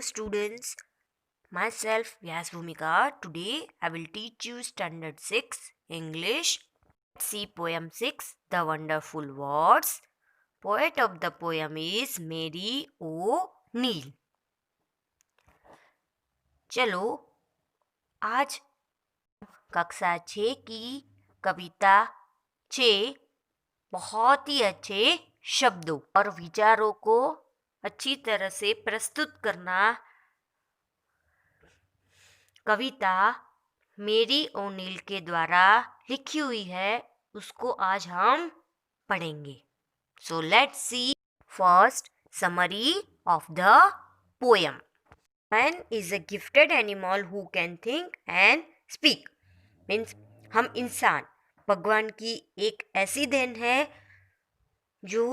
Students, myself Vyas Bhumika. Today I will teach you Standard 6 English. Let's see Poem 6 The Wonderful Words. Poet of the poem is Mary O'Neill. चलो आज कक्षा 6 की कविता 6 बहुत ही अच्छे शब्दों और विचारों को अच्छी तरह से प्रस्तुत करना कविता मेरी ओनील के द्वारा लिखी हुई है, उसको आज हम पढ़ेंगे. So let's see. First, summary of the poem. Man is a gifted animal who can think and speak. Means हम इंसान भगवान की एक ऐसी देन है जो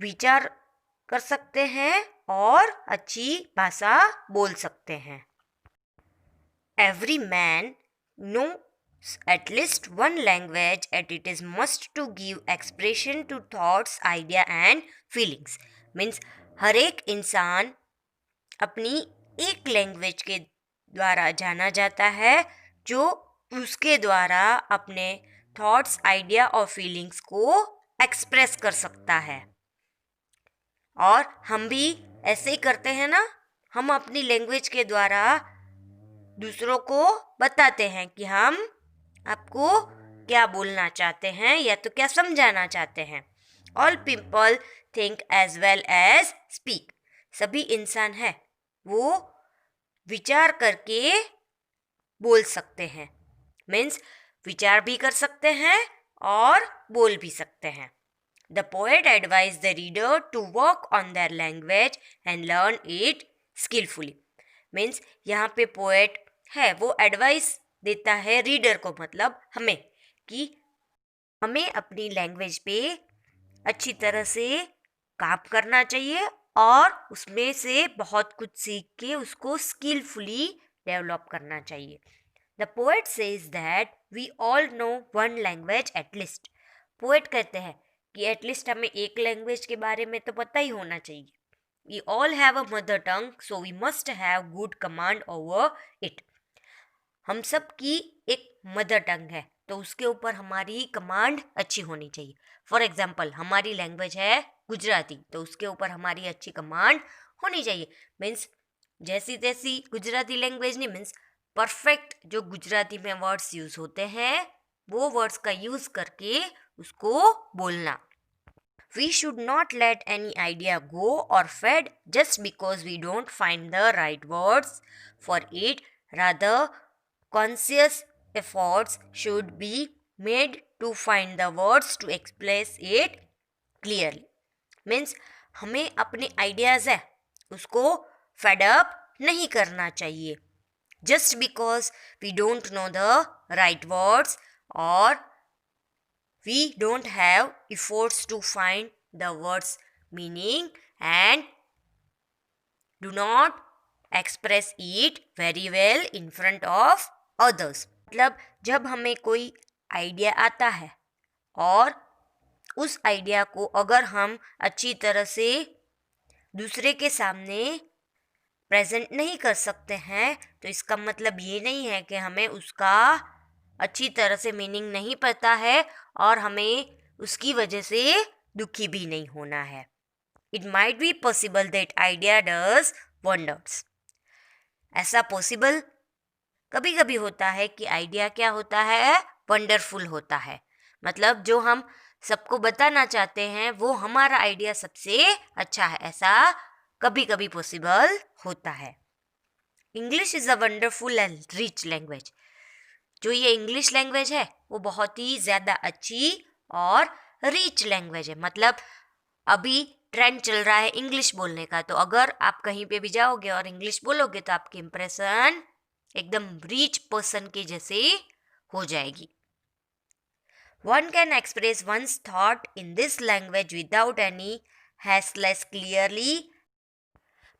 विचार कर सकते हैं और अच्छी भाषा बोल सकते हैं. Every man knows at least one language and it is must to give expression to thoughts, idea and feelings. Means हर एक इंसान अपनी एक लैंग्वेज के द्वारा जाना जाता है जो उसके द्वारा अपने थॉट्स, आइडिया और फीलिंग्स को एक्सप्रेस कर सकता है. और हम भी ऐसे ही करते हैं ना, हम अपनी लैंग्वेज के द्वारा दूसरों को बताते हैं कि हम आपको क्या बोलना चाहते हैं या तो क्या समझाना चाहते हैं. All people think as well as speak. सभी इंसान है वो विचार करके बोल सकते हैं. मीन्स विचार भी कर सकते हैं और बोल भी सकते हैं. The poet advise the reader to work on their language and learn it skilfully. Means यहाँ पे पोएट है वो एडवाइस देता है रीडर को, मतलब हमें, कि हमें अपनी लैंग्वेज पे अच्छी तरह से काम करना चाहिए और उसमें से बहुत कुछ सीख के उसको स्किलफुली डेवलप करना चाहिए. The poet says that we all know one language at least. Poet कहते हैं कि एटलीस्ट हमें एक लैंग्वेज के बारे में तो पता ही होना चाहिए. We all have a mother tongue, so we must have good command over it. हम सब की एक मदर टंग है तो उसके ऊपर हमारी कमांड अच्छी होनी चाहिए. फॉर एग्जाम्पल, हमारी लैंग्वेज है गुजराती तो उसके ऊपर हमारी अच्छी कमांड होनी चाहिए. मीन्स जैसी तैसी गुजराती लैंग्वेज नहीं, मीन्स परफेक्ट जो गुजराती में वर्ड्स यूज होते हैं वो वर्ड्स का यूज करके उसको बोलना. We should not let any idea go or fade just because we don't find the right words for it. Rather, conscious efforts should be made to find the words to express it clearly. Means हमें अपने ideas है उसको fed up नहीं करना चाहिए just because we don't know the right words or we don't have efforts to find the words meaning and do not express it very well in front of others. मतलब जब हमें कोई idea आता है और उस आइडिया को अगर हम अच्छी तरह से दूसरे के सामने प्रेजेंट नहीं कर सकते हैं तो इसका मतलब ये नहीं है कि हमें उसका अच्छी तरह से मीनिंग नहीं पता है और हमें उसकी वजह से दुखी भी नहीं होना है. It might be possible that idea does wonders. ऐसा पॉसिबल कभी कभी होता है कि आइडिया क्या होता है, वंडरफुल होता है. मतलब जो हम सबको बताना चाहते हैं वो हमारा आइडिया सबसे अच्छा है, ऐसा कभी कभी पॉसिबल होता है. English is a wonderful and rich language. जो ये इंग्लिश लैंग्वेज है वो बहुत ही ज़्यादा अच्छी और रिच लैंग्वेज है. मतलब अभी ट्रेंड चल रहा है इंग्लिश बोलने का, तो अगर आप कहीं पे भी जाओगे और इंग्लिश बोलोगे तो आपकी इम्प्रेशन एकदम रिच पर्सन के जैसे हो जाएगी. One can express one's thought in this language without any hassles clearly.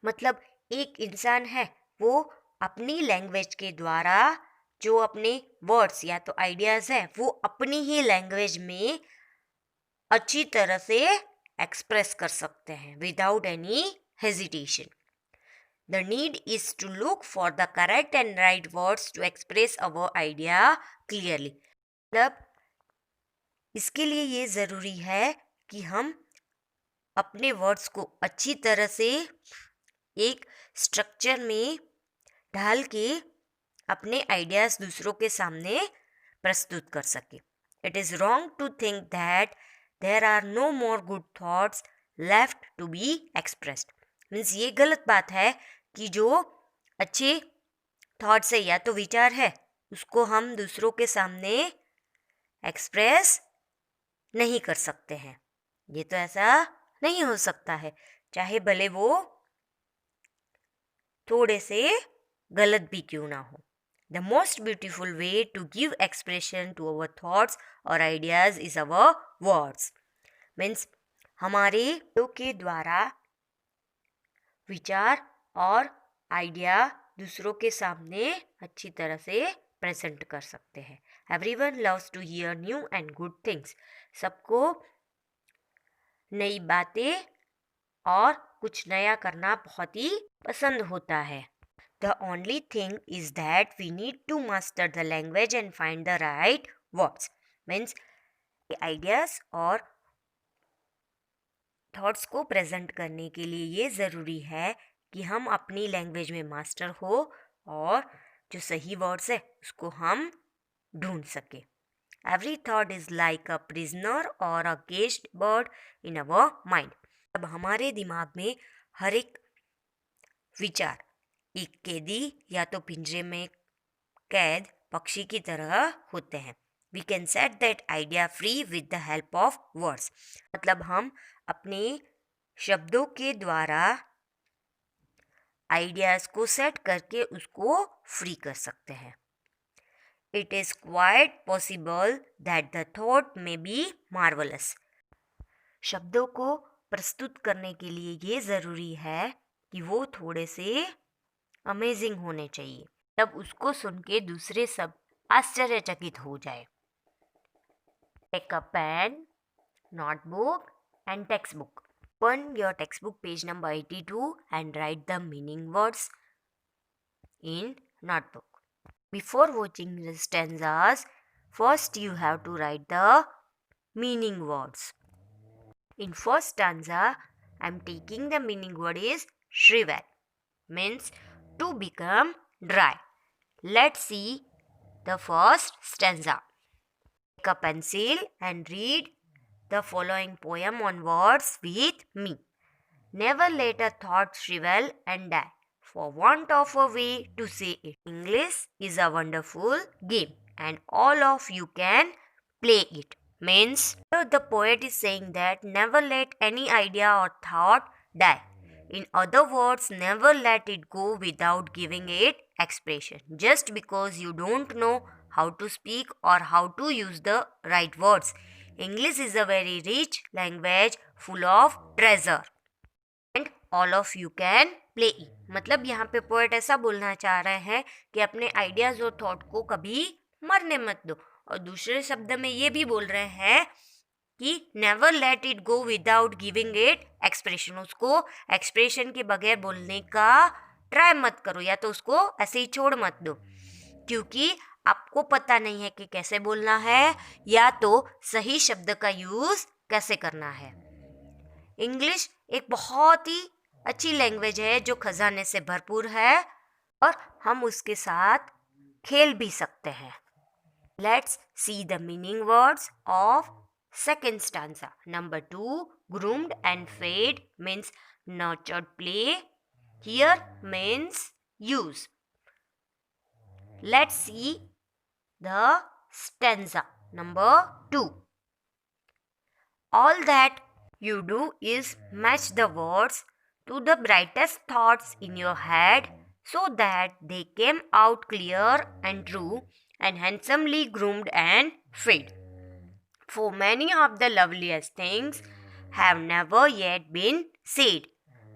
मतलब एक इंसान है वो अपनी लैंग्वेज के द्वारा जो अपने वर्ड्स या तो आइडियाज़ हैं वो अपनी ही लैंग्वेज में अच्छी तरह से एक्सप्रेस कर सकते हैं without any hesitation. The need is to look for the correct and right words to express our idea clearly. मतलब इसके लिए ये ज़रूरी है कि हम अपने वर्ड्स को अच्छी तरह से एक स्ट्रक्चर में ढाल के अपने आइडियाज़ दूसरों के सामने प्रस्तुत कर सके. It is wrong to think that there are no more good thoughts left to be expressed. Means ये गलत बात है कि जो अच्छे थॉट्स है या तो विचार है उसको हम दूसरों के सामने एक्सप्रेस नहीं कर सकते हैं. ये तो ऐसा नहीं हो सकता है, चाहे भले वो थोड़े से गलत भी क्यों ना हो. The most beautiful way to give expression to our thoughts or ideas is our words. Means हमारे के द्वारा विचार और आइडिया दूसरों के सामने अच्छी तरह से प्रेजेंट कर सकते हैं. Everyone loves to hear new and good things. सबको नई बातें और कुछ नया करना बहुत ही पसंद होता है. The only thing is that we need to master the language and find the right words. Means ideas और थॉट्स को प्रेजेंट करने के लिए ये ज़रूरी है कि हम अपनी लैंग्वेज में मास्टर हो और जो सही वर्ड्स है उसको हम ढूंढ सके. Every thought is like a prisoner or a caged bird in our mind. अब हमारे दिमाग में हर एक विचार एक कैदी या तो पिंजरे में कैद पक्षी की तरह होते हैं. We can set that idea free with the help of words. मतलब हम अपने शब्दों के द्वारा आइडियाज को सेट करके उसको फ्री कर सकते हैं. It is quite possible that the thought may be marvelous. शब्दों को प्रस्तुत करने के लिए ये ज़रूरी है कि वो थोड़े से अमेजिंग होने चाहिए, तब उसको सुन के दूसरे सब आश्चर्यचकित हो जाए. Take a pen, notebook and textbook. Open your textbook page number 82 and write the meaning words in notebook. Before watching the stanzas, first you have to write the meaning words. In first stanza, I am taking the meaning word is shrivel, means to become dry. Let's see the first stanza. Take a pencil and read the following poem on words with me. Never let a thought shrivel and die for want of a way to say it. English is a wonderful game and all of you can play it. Means the poet is saying that never let any idea or thought die. In other words, never let it go without giving it expression. Just because you don't know how to speak or how to use the right words. English is a very rich language full of treasure and all of you can play it. मतलब यहाँ पे poet ऐसा बोलना चाह रहे हैं कि अपने आइडियाज और थॉट को कभी मरने मत दो, और दूसरे शब्द में ये भी बोल रहे हैं कि never let it go without giving it expression. उसको एक्सप्रेशन के बगैर बोलने का ट्राई मत करो, या तो उसको ऐसे ही छोड़ मत दो, क्योंकि आपको पता नहीं है कि कैसे बोलना है या तो सही शब्द का यूज़ कैसे करना है. इंग्लिश एक बहुत ही अच्छी लैंग्वेज है जो खजाने से भरपूर है और हम उसके साथ खेल भी सकते हैं. Let's see the meaning words of second stanza. Number 2, groomed and fed means nurtured play. Here means use. Let's see the stanza. Number 2. All that you do is match the words to the brightest thoughts in your head so that they came out clear and true and handsomely groomed and fed. For many of the loveliest things have never yet been said.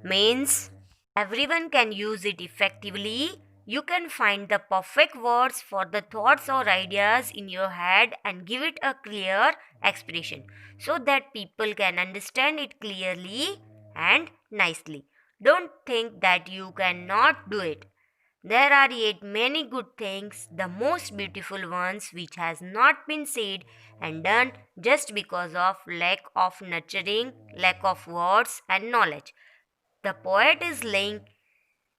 Means everyone can use it effectively. You can find the perfect words for the thoughts or ideas in your head and give it a clear expression so that people can understand it clearly and nicely. Don't think that you cannot do it. There are yet many good things, the most beautiful ones, which has not been said and done just because of lack of nurturing, lack of words and knowledge. The poet is laying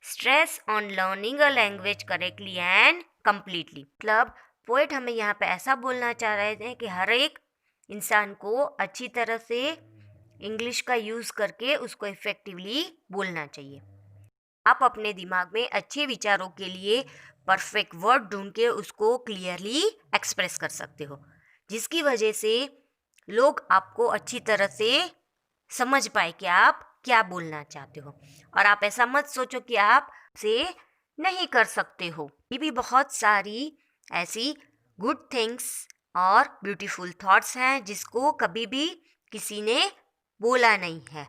stress on learning a language correctly and completely. मतलब poet हमें यहाँ पे ऐसा बोलना चाह रहे थे कि हर एक इंसान को अच्छी तरह से इंग्लिश का यूज़ करके उसको इफ़ेक्टिवली बोलना चाहिए. आप अपने दिमाग में अच्छे विचारों के लिए परफेक्ट वर्ड ढूंढ के उसको क्लियरली एक्सप्रेस कर सकते हो, जिसकी वजह से लोग आपको अच्छी तरह से समझ पाए कि आप क्या बोलना चाहते हो. और आप ऐसा मत सोचो कि आप से नहीं कर सकते हो. ये भी बहुत सारी ऐसी गुड थिंग्स और ब्यूटीफुल थॉट्स हैं जिसको कभी भी किसी ने बोला नहीं है,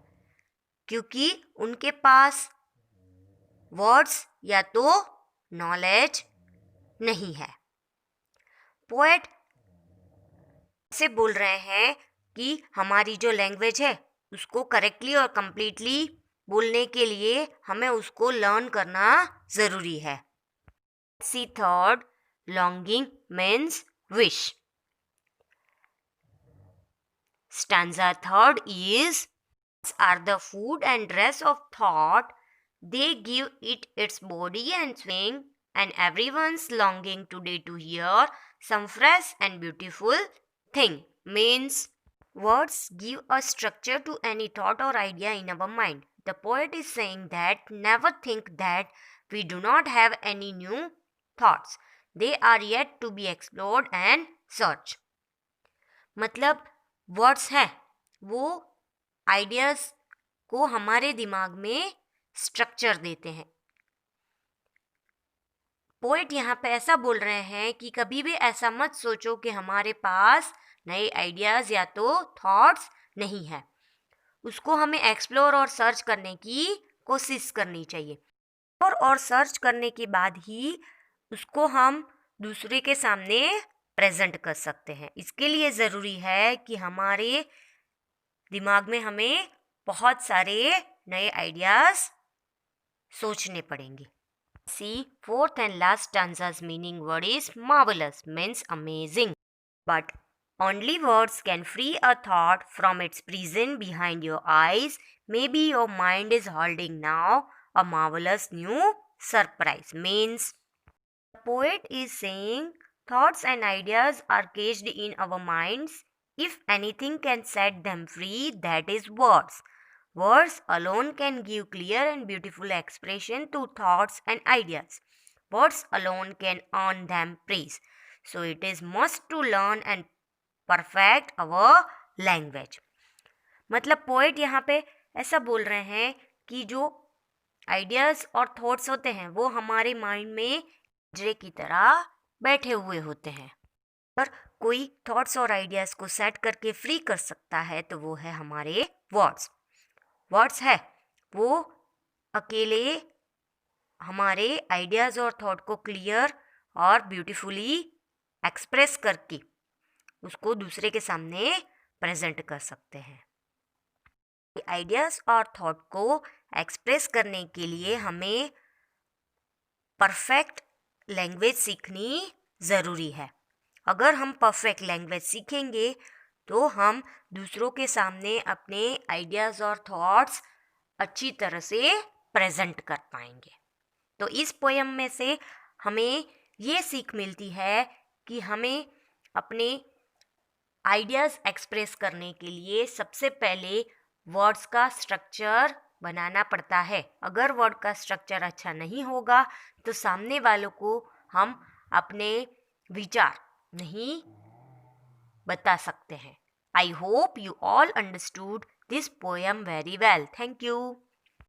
क्योंकि उनके पास वर्ड्स या तो नॉलेज नहीं है. पोएट से बोल रहे हैं कि हमारी जो लैंग्वेज है उसको करेक्टली और कंप्लीटली बोलने के लिए हमें उसको लर्न करना ज़रूरी है. C third, longing means wish. Stanza third is are the food and dress of thought. They give it its body and swing, and everyone's longing today to hear some fresh and beautiful thing. Means words give a structure to any thought or idea in our mind. The poet is saying that never think that we do not have any new thoughts. They are yet to be explored and searched. मतलब words हैं वो ideas को हमारे दिमाग में structure देते हैं. Poet यहाँ पे ऐसा बोल रहे हैं कि कभी भी ऐसा मत सोचो कि हमारे पास नए आइडियाज़ या तो थॉट्स नहीं है. उसको हमें एक्सप्लोर और सर्च करने की कोशिश करनी चाहिए. और सर्च करने के बाद ही उसको हम दूसरे के सामने प्रेजेंट कर सकते हैं. इसके लिए ज़रूरी है कि हमारे दिमाग में हमें बहुत सारे नए आइडियाज़ सोचने पड़ेंगे. C fourth and last stanza's meaning word is marvelous means amazing. But only words can free a thought from its prison behind your eyes. Maybe your mind is holding now a marvelous new surprise. Means the poet is saying thoughts and ideas are caged in our minds. If anything can set them free, that is words. Words alone can give clear and beautiful expression to thoughts and ideas. Words alone can earn them praise. So it is must to learn and perfect our language. मतलब poet यहाँ पे ऐसा बोल रहे हैं कि जो ideas और थॉट्स होते हैं वो हमारे माइंड में पिंजरे की तरह बैठे हुए होते हैं. पर कोई थॉट्स और आइडियाज़ को सेट करके फ्री कर सकता है तो वो है हमारे वर्ड्स. वर्ड्स है वो अकेले हमारे आइडियाज़ और थॉट को क्लियर और ब्यूटीफुली एक्सप्रेस करके उसको दूसरे के सामने प्रेजेंट कर सकते हैं. आइडियाज़ और थॉट को एक्सप्रेस करने के लिए हमें परफेक्ट लैंग्वेज सीखनी ज़रूरी है. अगर हम परफेक्ट लैंग्वेज सीखेंगे तो हम दूसरों के सामने अपने आइडियाज़ और थॉट्स अच्छी तरह से प्रेजेंट कर पाएंगे. तो इस पोएम में से हमें ये सीख मिलती है कि हमें अपने आइडियाज़ एक्सप्रेस करने के लिए सबसे पहले वर्ड्स का स्ट्रक्चर बनाना पड़ता है. अगर वर्ड का स्ट्रक्चर अच्छा नहीं होगा तो सामने वालों को हम अपने विचार नहीं बता सकते हैं. I hope you all understood this poem very well. Thank you.